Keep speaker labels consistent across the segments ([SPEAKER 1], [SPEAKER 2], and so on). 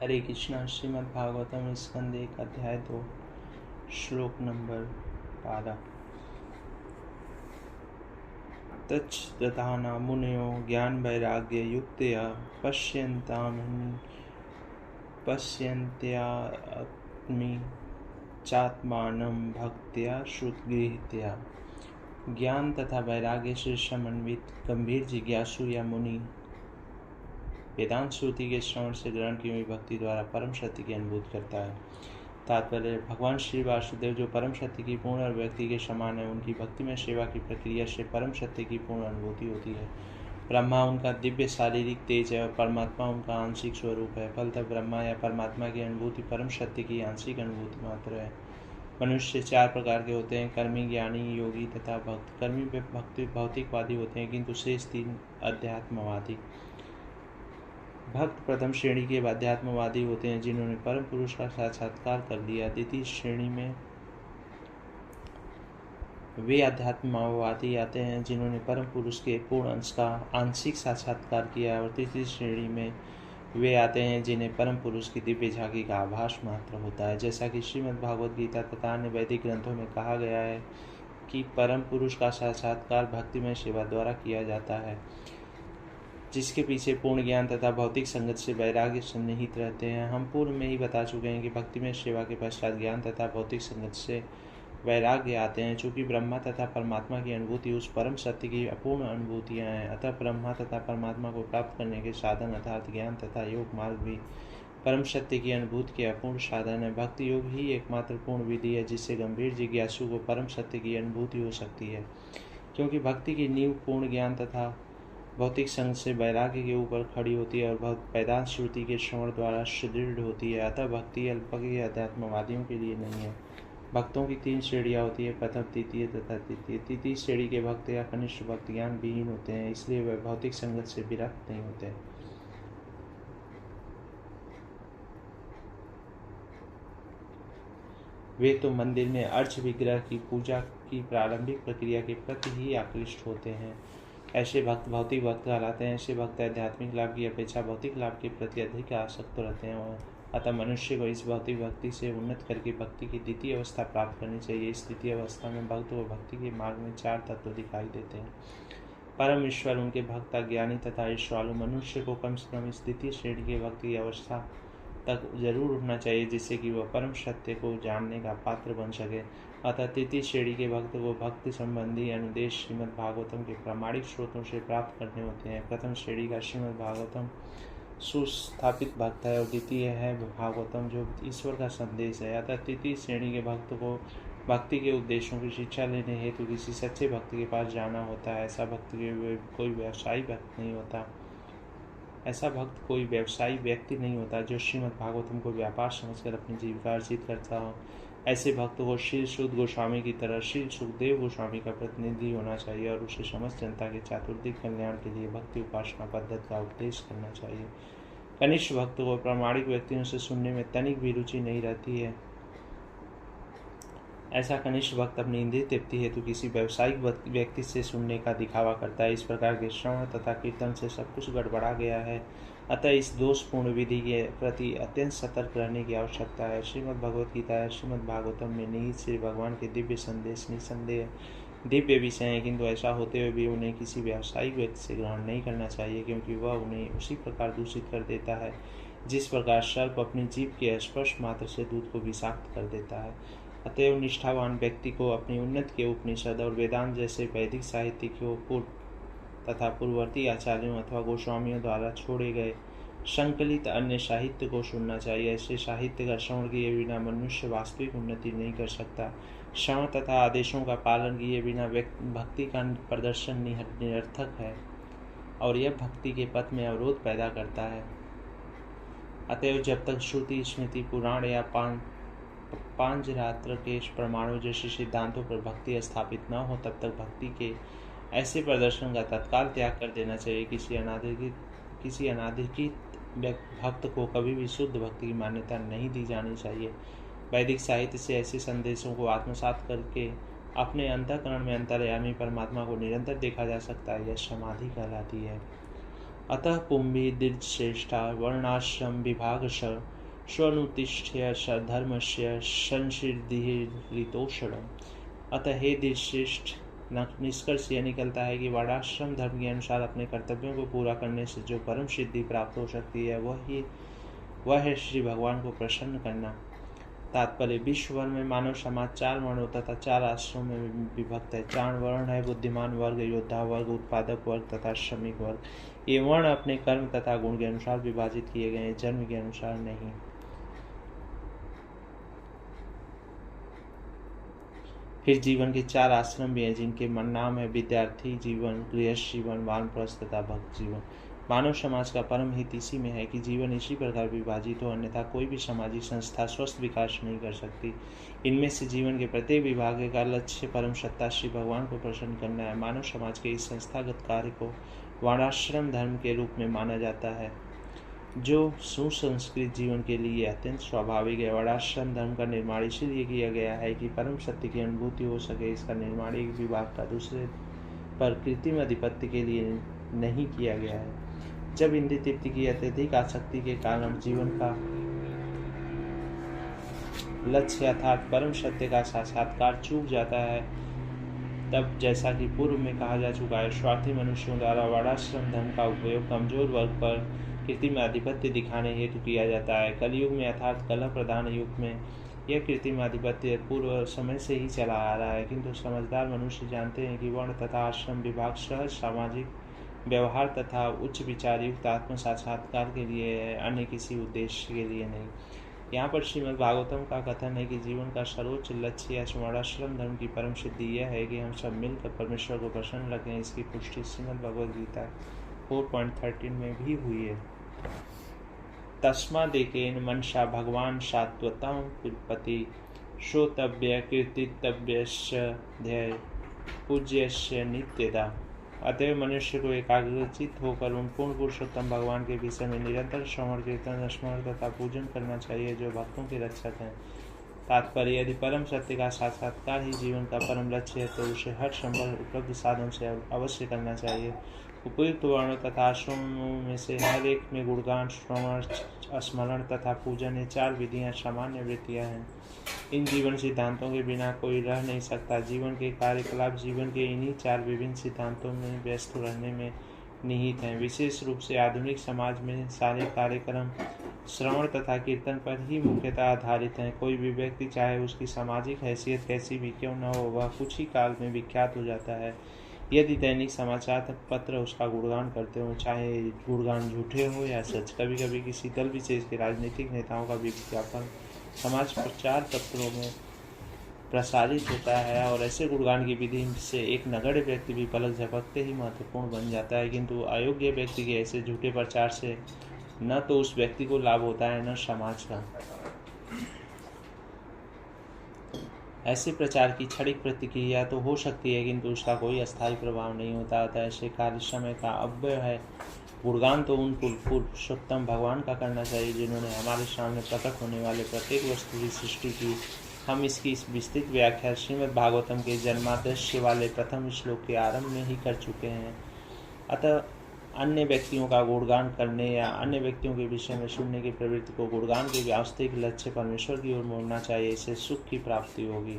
[SPEAKER 1] हरे कृष्णा। श्रीमद् भागवतम स्कंद 1 अध्याय 2 श्लोक नंबर 12। तच्च दधाना मुनयो ज्ञान वैराग्य युक्तया पश्यन्त्यात्मी चात्मानं भक्त्या श्रुतगृहीत्या। ज्ञान तथा वैराग्य से समन्वित गंभीर जिज्ञासु या मुनि वेदांत श्रुति के श्रवण से ग्रहण की हुई भक्ति द्वारा परम सत्य की अनुभूति करता है। तात्पर्य: भगवान श्री वासुदेव जो परम सत्य की पूर्ण अभिव्यक्ति के समान है, उनकी भक्ति में सेवा की प्रक्रिया से परम सत्य की पूर्ण अनुभूति होती है। ब्रह्मा उनका दिव्य शारीरिक तेज है और परमात्मा उनका आंशिक स्वरूप है। फलतः ब्रह्मा या परमात्मा की अनुभूति परम सत्य की आंशिक अनुभूति मात्र है। मनुष्य 4 प्रकार के होते हैं: कर्मी, ज्ञानी, योगी तथा भक्त। कर्मी भक्ति भौतिकवादी होते हैं, किंतु शेष 3 अध्यात्मवादी। भक्त प्रथम श्रेणी के अध्यात्मवादी होते हैं, जिन्होंने परम पुरुष का साक्षात्कार कर लिया। द्वितीय श्रेणी में वे अध्यात्मवादी आते हैं जिन्होंने परम पुरुष के पूर्ण अंश का आंशिक साक्षात्कार किया। और तृतीय श्रेणी में वे आते हैं जिन्हें परम पुरुष की दिव्य झांकी का आभास मात्र होता है। जैसा कि श्रीमद् भागवत गीता तथा अन्य वैदिक ग्रंथों में कहा गया है कि परम पुरुष का साक्षात्कार भक्तिमय सेवा द्वारा किया जाता है, जिसके पीछे पूर्ण ज्ञान तथा भौतिक संगत से वैराग्य सन्निहित रहते हैं। हम पूर्व में ही बता चुके हैं कि भक्तिमय सेवा के पश्चात ज्ञान तथा भौतिक संगत से वैराग्य आते हैं। चूँकि ब्रह्मा तथा परमात्मा की अनुभूति उस परम सत्य की अपूर्ण अनुभूतियाँ हैं, अतः ब्रह्मा तथा परमात्मा को प्राप्त करने के साधन अर्थात ज्ञान तथा योग मार्ग भी परम सत्य की अनुभूति के अपूर्ण साधन है। भक्ति योग ही एकमात्र पूर्ण विधि है जिससे गंभीर जिज्ञासु को परम सत्य की अनुभूति हो सकती है। क्योंकि भक्ति की नींव पूर्ण ज्ञान तथा भौतिक संग से वैराग्य के ऊपर खड़ी होती है और वेदांत श्रुति के श्रवण द्वारा सुदृढ़ होती है। अतः भक्ति अल्पज्ञ अध्यात्मवादियों के लिए नहीं है। भक्तों की 3 श्रेणियाँ होती है: प्रथम, द्वितीय तथा तृतीय। तृतीय श्रेणी के भक्त या कनिष्ठ भक्त ज्ञान विहीन होते हैं, इसलिए वे भौतिक संगत से विरक्त नहीं होते। वे तो मंदिर में अर्च विग्रह की पूजा की प्रारंभिक प्रक्रिया के प्रति ही आकृष्ट होते हैं। ऐसे भक्त भौतिक भक्त कहलाते हैं। ऐसे भक्त आध्यात्मिक लाभ की अपेक्षा भौतिक लाभ के प्रति अधिक आसक्त रहते हैं। अतः मनुष्य को इस भौतिक भक्ति से उन्नत करके भक्ति की द्वितीय अवस्था प्राप्त करनी चाहिए। इस द्वितीय अवस्था में भक्त को भक्ति के मार्ग में 4 तत्व दिखाई देते हैं: परम ईश्वर, उनके भक्त, अज्ञानी तथा ईश्वरालु। मनुष्य को कम से कम इस द्वितीय श्रेणी की भक्ति की अवस्था तक जरूर उठना चाहिए, जिससे कि वह परम सत्य को जानने का पात्र बन सके। अतः तृतीय श्रेणी के भक्त को भक्ति संबंधी अनुदेश श्रीमद् भागवतम के प्रामाणिक स्रोतों से प्राप्त करने होते हैं। प्रथम श्रेणी का श्रीमद् भागवतम सुस्थापित भक्त है और द्वितीय है भागवतम जो ईश्वर का संदेश है। अतः तृतीय श्रेणी के भक्त को भक्ति के उद्देश्यों की शिक्षा लेने हेतु किसी सच्चे भक्त के पास जाना होता है। ऐसा भक्त कोई व्यवसायी भक्त नहीं होता। ऐसा भक्त कोई व्यवसायी व्यक्ति नहीं होता जो श्रीमद् भागवतम को व्यापार समझकर अपनी जीविका अर्जित करता हो। ऐसे भक्त को श्री शुद्ध गोस्वामी की तरह श्री सुखदेव गोस्वामी का प्रतिनिधि होना चाहिए और उसे समस्त जनता के चातुर्दिक कल्याण के लिए भक्ति उपासना पद्धति का उपदेश करना चाहिए। कनिष्ठ भक्त को प्रामाणिक व्यक्तियों से सुनने में तनिक भी रुचि नहीं रहती है। ऐसा कनिष्ठ भक्त अपनी इंद्रिय तृप्ति हेतु किसी व्यावसायिक व्यक्ति से सुनने का दिखावा करता है। इस प्रकार के श्रवण तथा कीर्तन से सब कुछ गड़बड़ा गया है। अतः इस दोषपूर्ण विधि के प्रति अत्यंत सतर्क रहने की आवश्यकता है। श्रीमद् भगवत गीता या श्रीमद् भागवतम में निहित श्री भगवान के दिव्य संदेश निसंदेह दिव्य विषय हैं, किंतु ऐसा होते हुए भी उन्हें किसी व्यावसायिक व्यक्ति से ग्रहण नहीं करना चाहिए, क्योंकि वह उन्हें उसी प्रकार दूषित कर देता है जिस प्रकार सर्प अपनी जीभ के स्पर्श मात्र से दूध को विषाक्त कर देता है। अतएव निष्ठावान व्यक्ति को अपनी उन्नति के उपनिषद और वेदांत जैसे वैदिक साहित्य को तथा पूर्ववर्ती आचार्यों अथवा गोस्वामियों द्वारा छोड़े गए संकलित अन्य साहित्य को सुनना चाहिए। ऐसे साहित्य का श्रवण किए बिना मनुष्य वास्तविक उन्नति नहीं कर सकता। श्रवण तथा आदेशों का पालन किए बिना भक्ति का प्रदर्शन निरर्थक है और यह भक्ति के पथ में अवरोध पैदा करता है। अतएव जब तक श्रुति, स्मृति, पुराण या पांचरात्र के प्रमाणों जैसे सिद्धांतों पर भक्ति स्थापित न हो, तब तक भक्ति के ऐसे प्रदर्शन का तत्काल त्याग कर देना चाहिए। किसी अनाधिकृत भक्त को कभी भी शुद्ध भक्ति की मान्यता नहीं दी जानी चाहिए। वैदिक साहित्य से ऐसे संदेशों को आत्मसात करके अपने अंतःकरण में अंतर्यामी परमात्मा को निरंतर देखा जा सकता है। यह समाधि कहलाती है। अतः पुंभी दीर्घश्रेष्ठा वर्णाश्रम विभागश स्वनुतिष्ठ्य धर्मस्य संसिद्धिरितोषणम्। अतः हे दीर्घश्रेष्ठ, निष्कर्ष यह निकलता है कि वर्णाश्रम धर्म के अनुसार अपने कर्तव्यों को पूरा करने से जो परम सिद्धि प्राप्त हो सकती है वह है श्री भगवान को प्रसन्न करना। तात्पर्य, विश्व भर में मानव समाज 4 वर्णों तथा 4 आश्रमों में विभक्त है। 4 वर्ण है: बुद्धिमान वर्ग, योद्धा वर्ग, उत्पादक वर्ग तथा श्रमिक वर्ग। ये वर्ण अपने कर्म तथा गुण के अनुसार विभाजित किए गए हैं, जन्म के अनुसार नहीं। फिर जीवन के 4 आश्रम भी हैं, जिनके नाम है विद्यार्थी जीवन, गृहस्थ जीवन, वानप्रस्थ तथा भक्त जीवन। मानव समाज का परम हित इसी में है कि जीवन इसी प्रकार विभाजित हो, अन्यथा कोई भी सामाजिक संस्था स्वस्थ विकास नहीं कर सकती। इनमें से जीवन के प्रत्येक विभाग का लक्ष्य परम सत्ता श्री भगवान को प्रसन्न करना है। मानव समाज के इस संस्थागत कार्य को वर्णाश्रम धर्म के रूप में माना जाता है, जो सुसंस्कृत जीवन के लिए अत्यंत स्वाभाविक है। वर्णाश्रम धर्म का निर्माण इसीलिए किया गया है कि परम सत्य की अनुभूति हो सके। इसका निर्माण एक विभाग का दूसरे पर कृत्रिम अधिपत्य के लिए नहीं किया गया है। जब इंद्रिय तृप्ति की अत्यधिक आसक्ति के कारण जीवन का लक्ष्य अर्थात परम सत्य का साक्षात्कार चूक जाता है, तब जैसा कि पूर्व में कहा जा चुका है, स्वार्थी मनुष्यों द्वारा वर्णाश्रम धर्म का उपयोग कमजोर वर्ग पर कृत्रिम आधिपत्य दिखाने हेतु किया जाता है। कलयुग में अर्थात कलह प्रधान युग में यह कृत्रिम आधिपत्य पूर्व समय से ही चला आ रहा है, किंतु समझदार मनुष्य जानते हैं कि वर्ण तथा आश्रम विभाग सहज सामाजिक व्यवहार तथा उच्च विचार युक्त आत्म साक्षात्कार के लिए है, अन्य किसी उद्देश्य के लिए नहीं। यहाँ पर श्रीमद् भागवतम का कथन है कि जीवन का सर्वोच्च लक्ष्य या वर्णाश्रम धर्म की परम सिद्धि यह है कि हम सब मिलकर परमेश्वर को प्रसन्न रखें। इसकी पुष्टि श्रीमद् भगवद गीता 4.13 में भी हुई है। तस्मादेकेन मनसा भगवान सात्वतं पति श्रोतव्य कीर्तितव्यश्च ध्येय पूज्यस्य नित्यदा। अतएव मनुष्य को एकाग्रचित होकर उन पूर्ण पुरुषोत्तम भगवान के विषय में निरंतर श्रवण कीर्तन स्मरण तथा पूजन करना चाहिए, जो भक्तों के रक्षक हैं। तात्पर्य, यदि परम सत्य का साक्षात्कार ही जीवन का परम लक्ष्य है तो उसे हर संभव उपलब्ध साधन से अवश्य करना चाहिए। उपयुक्त वर्णों तथा आश्रमों में से हर एक में गुणगान, श्रवण, स्मरण तथा पूजन, ये 4 विधियां सामान्य वृत्तियां हैं। इन जीवन सिद्धांतों के बिना कोई रह नहीं सकता। जीवन के कार्यकलाप जीवन के इन्हीं 4 विभिन्न सिद्धांतों में व्यस्त रहने में निहित हैं। विशेष रूप से आधुनिक समाज में सारे कार्यक्रम श्रवण तथा कीर्तन पर ही मुख्यतः आधारित हैं। कोई भी व्यक्ति चाहे उसकी सामाजिक हैसियत कैसी भी क्यों न हो, वह कुछ ही काल में विख्यात हो जाता है। यदि दैनिक समाचार पत्र उसका गुणगान करते हो, चाहे गुणगान झूठे हो या सच। कभी कभी किसी दल विशेष के राजनीतिक नेताओं का विज्ञापन समाज प्रचार पत्रों में प्रसारित होता है और ऐसे गुणगान की विधि से एक नगण्य व्यक्ति भी पलक झपकते ही महत्वपूर्ण बन जाता है, किंतु अयोग्य व्यक्ति के ऐसे झूठे प्रचार से न तो उस व्यक्ति को लाभ होता है न समाज का। ऐसे प्रचार की क्षणिक प्रतिक्रिया तो हो सकती है, किंतु उसका कोई अस्थायी प्रभाव नहीं होता। अतः ऐसे कार्य समय का अव्यय है। गुणगान तो उन पुरुषोत्तम भगवान का करना चाहिए जिन्होंने हमारे सामने प्रकट होने वाले प्रत्येक वस्तु की सृष्टि की। हम इसकी इस विस्तृत व्याख्या श्रीमद् भागवतम के जन्मादृश्य वाले प्रथम श्लोक के आरंभ में ही कर चुके हैं। अतः अन्य व्यक्तियों का गुणगान करने या अन्य व्यक्तियों के विषय में सुनने की प्रवृत्ति को गुणगान के वास्तविक लक्ष्य परमेश्वर की ओर मोड़ना चाहिए। इससे सुख की प्राप्ति होगी।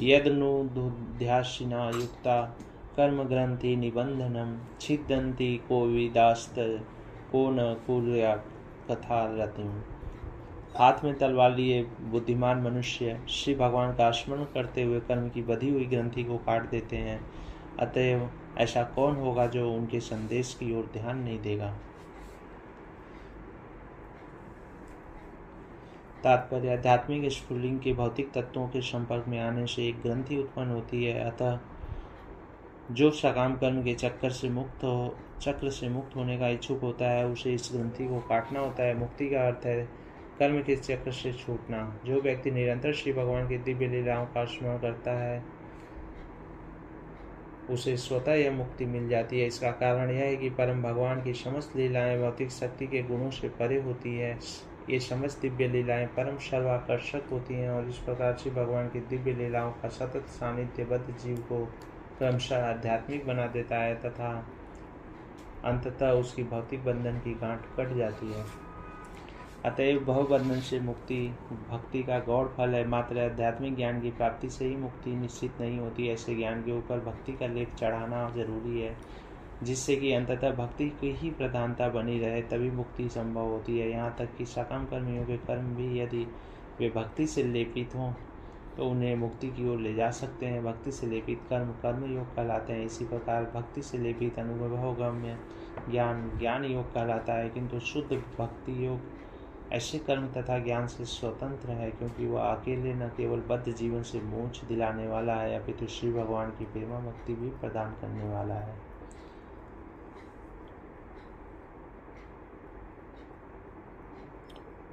[SPEAKER 1] यदनुध्यासिना युक्ता कर्म ग्रंथि निबंधनम छिदन्ति को विदास्त को न कुर्या कथा रतिम। हाथ में तलवार लिए बुद्धिमान मनुष्य श्री भगवान का स्मरण करते हुए कर्म की बधी हुई ग्रंथि को काट देते हैं। अतएव ऐसा कौन होगा जो उनके संदेश की ओर ध्यान नहीं देगा। तात्पर्य, आध्यात्मिक स्फुलिंग के भौतिक तत्वों के संपर्क में आने से एक ग्रंथि उत्पन्न होती है। अतः जो सकाम कर्म के चक्र से मुक्त होने का इच्छुक होता है, उसे इस ग्रंथि को काटना होता है। मुक्ति का अर्थ है कर्म के चक्र से छूटना। जो व्यक्ति निरंतर श्री भगवान की दिव्य लीलाओं का स्मरण करता है, उसे स्वतः यह मुक्ति मिल जाती है। इसका कारण यह है कि परम भगवान की समस्त लीलाएं भौतिक शक्ति के गुणों से परे होती है। ये समस्त दिव्य लीलाएं परम सर्वाकर्षक होती हैं और इस प्रकार श्री भगवान की दिव्य लीलाओं का सतत सानिध्यबद्ध जीव को क्रमशः आध्यात्मिक बना देता है तथा अंततः उसकी भौतिक बंधन की गांठ कट जाती है। अतएव भवबंधन से मुक्ति भक्ति का गौण फल है। मात्र आध्यात्मिक ज्ञान की प्राप्ति से ही मुक्ति निश्चित नहीं होती। ऐसे ज्ञान के ऊपर भक्ति का लेप चढ़ाना जरूरी है, जिससे कि अंततः भक्ति की ही प्रधानता बनी रहे, तभी मुक्ति संभव होती है। यहाँ तक कि सकाम कर्मियों के कर्म भी यदि वे भक्ति से लेपित हों तो उन्हें मुक्ति की ओर ले जा सकते हैं। भक्ति से लेपित कर्म कर्मयोग कहलाते हैं। इसी प्रकार भक्ति से लेपित अनुभवगम्य ज्ञान ज्ञान योग कहलाता है। किंतु शुद्ध भक्ति योग ऐसे कर्म तथा ज्ञान से स्वतंत्र है, क्योंकि वह अकेले न केवल बद्ध जीवन से मोक्ष दिलाने वाला है, अपितु श्री भगवान की प्रेमा मुक्ति भी प्रदान करने वाला है।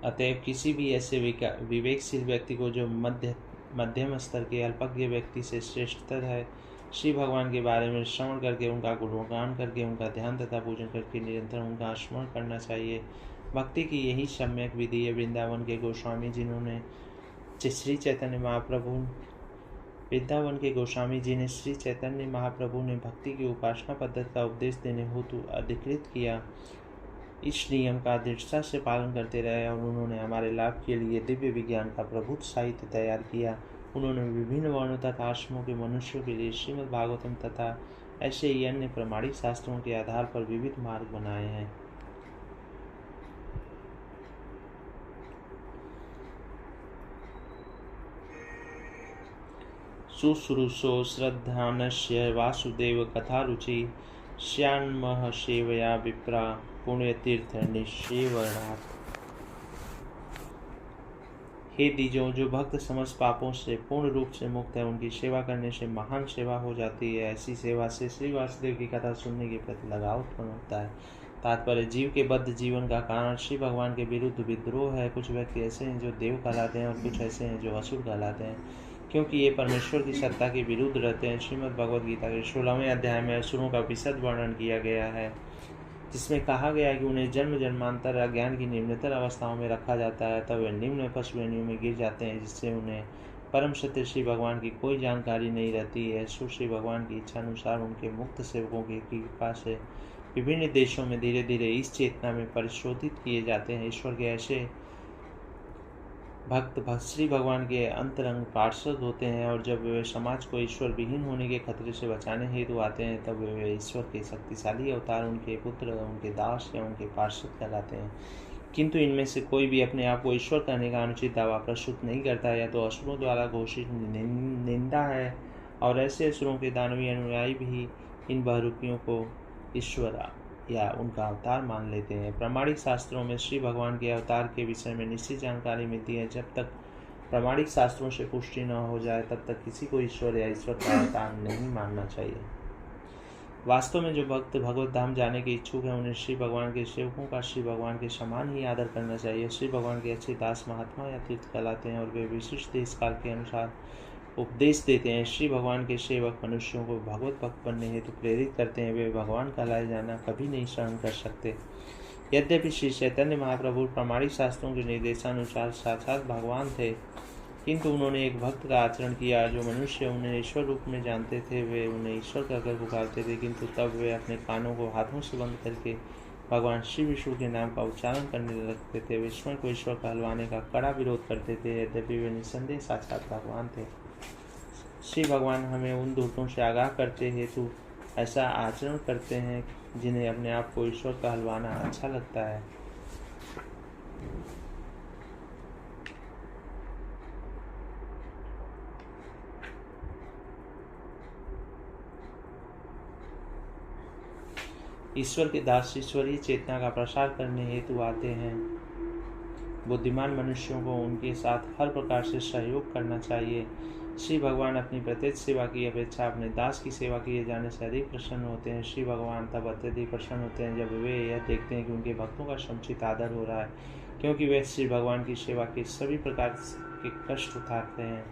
[SPEAKER 1] अतएव किसी भी ऐसे विवेकशील व्यक्ति को जो मध्यम स्तर के अल्पज्ञ व्यक्ति से श्रेष्ठतर है, श्री भगवान के बारे में श्रवण करके, उनका गुणगान करके, उनका ध्यान तथा पूजन करके निरंतर उनका स्मरण करना चाहिए। भक्ति की यही सम्यक विधि है। वृंदावन के गोस्वामी जिन्होंने श्री चैतन्य महाप्रभु ने भक्ति की उपासना पद्धति का उपदेश देने हेतु अधिकृत किया, इस नियम का दृढ़ता से पालन करते रहे और उन्होंने हमारे लाभ के लिए दिव्य विज्ञान का प्रभुत्व साहित्य तैयार किया। उन्होंने विभिन्न वर्णों तथा आश्रमों के मनुष्यों के लिए श्रीमद् भागवतम तथा ऐसे ही अन्य प्रमाणिक शास्त्रों के आधार पर विविध मार्ग बनाए हैं। शुश्रूषो श्रद्धानस्य वासुदेव कथारुचि श्यान्मः सेवया विप्रा पुण्यतीर्थ निषेवणात्। हे द्विजों, जो भक्त समस्त पापों से पूर्ण रूप से मुक्त है, उनकी सेवा करने से महान सेवा हो जाती है। ऐसी सेवा से श्री वासुदेव की कथा सुनने के प्रति लगाव उत्पन्न होता है। तात्पर्य जीव के बद्ध जीवन का कारण श्री भगवान के विरुद्ध विद्रोह है। कुछ व्यक्ति ऐसे हैं जो देव कहलाते हैं और कुछ ऐसे हैं जो असुर कहलाते हैं, क्योंकि ये परमेश्वर की सत्ता के विरुद्ध रहते हैं। श्रीमद् भगवद गीता के 16वें अध्याय में असुरों का विशद वर्णन किया गया है, जिसमें कहा गया है कि उन्हें जन्म जन्मांतर अज्ञान की निम्नतर अवस्थाओं में रखा जाता है, तब वे निम्न पशु योनियों में गिर जाते हैं, जिससे उन्हें परम सत्य श्री भगवान की कोई जानकारी नहीं रहती है। सो श्री भगवान की इच्छा अनुसार उनके मुक्त सेवकों की कृपा से विभिन्न देशों में धीरे धीरे इस चेतना में परिशोधित किए जाते हैं। ईश्वर के ऐसे भक्त श्री भगवान के अंतरंग पार्षद होते हैं, और जब वे समाज को ईश्वर विहीन होने के खतरे से बचाने हेतु आते हैं, तब वे ईश्वर के शक्तिशाली अवतार, उनके पुत्र, उनके दास या उनके पार्षद कहलाते हैं। किंतु इनमें से कोई भी अपने आप को ईश्वर कहने का अनुचित दावा प्रस्तुत नहीं करता, या तो असुरों द्वारा घोषित निंदा है, और ऐसे असुरों के दानवीय अनुयायी भी इन बहुरूपियों को ईश्वर या उनका अवतार मान लेते हैं। प्रामाणिक शास्त्रों में श्री भगवान के अवतार के विषय में निश्चित जानकारी मिलती है। जब तक प्रामाणिक शास्त्रों से पुष्टि न हो जाए, तब तक किसी को ईश्वर या ईश्वर का अवतार नहीं मानना चाहिए। वास्तव में जो भक्त भगवत धाम जाने के इच्छुक हैं, उन्हें श्री भगवान के सेवकों का श्री भगवान के समान ही आदर करना चाहिए। श्री भगवान के अच्छे दास महात्मा या तीर्थ कहलाते हैं, और वे विशिष्ट देश काल के अनुसार उपदेश देते हैं। श्री भगवान के सेवक मनुष्यों को भगवत भक्त बनने हेतु प्रेरित करते हैं। वे भगवान कहलाए जाना कभी नहीं सहन कर सकते। यद्यपि श्री चैतन्य महाप्रभु प्रामाणिक शास्त्रों के निर्देशानुसार साक्षात भगवान थे, किंतु उन्होंने एक भक्त का आचरण किया। जो मनुष्य उन्हें ईश्वर रूप में जानते थे, वे उन्हें ईश्वर कहकर पुकारते थे, किंतु तब वे अपने कानों को हाथों से बंद करके भगवान श्री विष्णु के नाम का उच्चारण करने लगते थे। वे ईश्वर को ईश्वर कहलवाने का कड़ा विरोध करते थे, यद्यपि वे निस्संदेह साक्षात भगवान थे। श्री भगवान हमें उन दूतों से आगाह करते हेतु ऐसा आचरण करते हैं जिन्हें अपने आप को ईश्वर कहलवाना अच्छा लगता है। ईश्वर के दास ईश्वरीय चेतना का प्रसार करने हेतु आते हैं। बुद्धिमान मनुष्यों को उनके साथ हर प्रकार से सहयोग करना चाहिए। श्री भगवान अपनी प्रत्येक सेवा की अपेक्षा अपने दास की सेवा किए जाने से अधिक प्रसन्न होते हैं। श्री भगवान तब अत्यधिक प्रसन्न होते हैं जब वे यह देखते हैं कि उनके भक्तों का समुचित आदर हो रहा है, क्योंकि वे श्री भगवान की सेवा के सभी प्रकार के कष्ट उठाते हैं,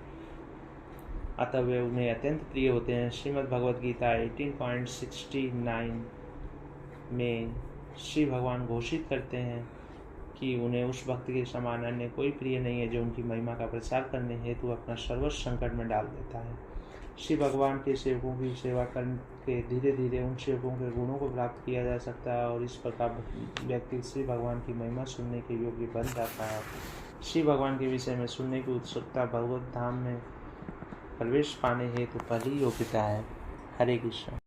[SPEAKER 1] अतः वे उन्हें अत्यंत प्रिय होते हैं। श्रीमद् भगवद गीता 18.69 में श्री भगवान घोषित करते हैं कि उन्हें उस भक्त के समान अन्य कोई प्रिय नहीं है जो उनकी महिमा का प्रचार करने हेतु अपना सर्वस्व संकट में डाल देता है। श्री भगवान के सेवकों की सेवा करके धीरे धीरे उन सेवकों के गुणों को प्राप्त किया जा सकता है और इस प्रकार व्यक्ति श्री भगवान की महिमा सुनने के योग्य बन जाता है। श्री भगवान के विषय में सुनने की उत्सुकता भगवत धाम में प्रवेश पाने हेतु पहली योग्यता है। हरे कृष्ण।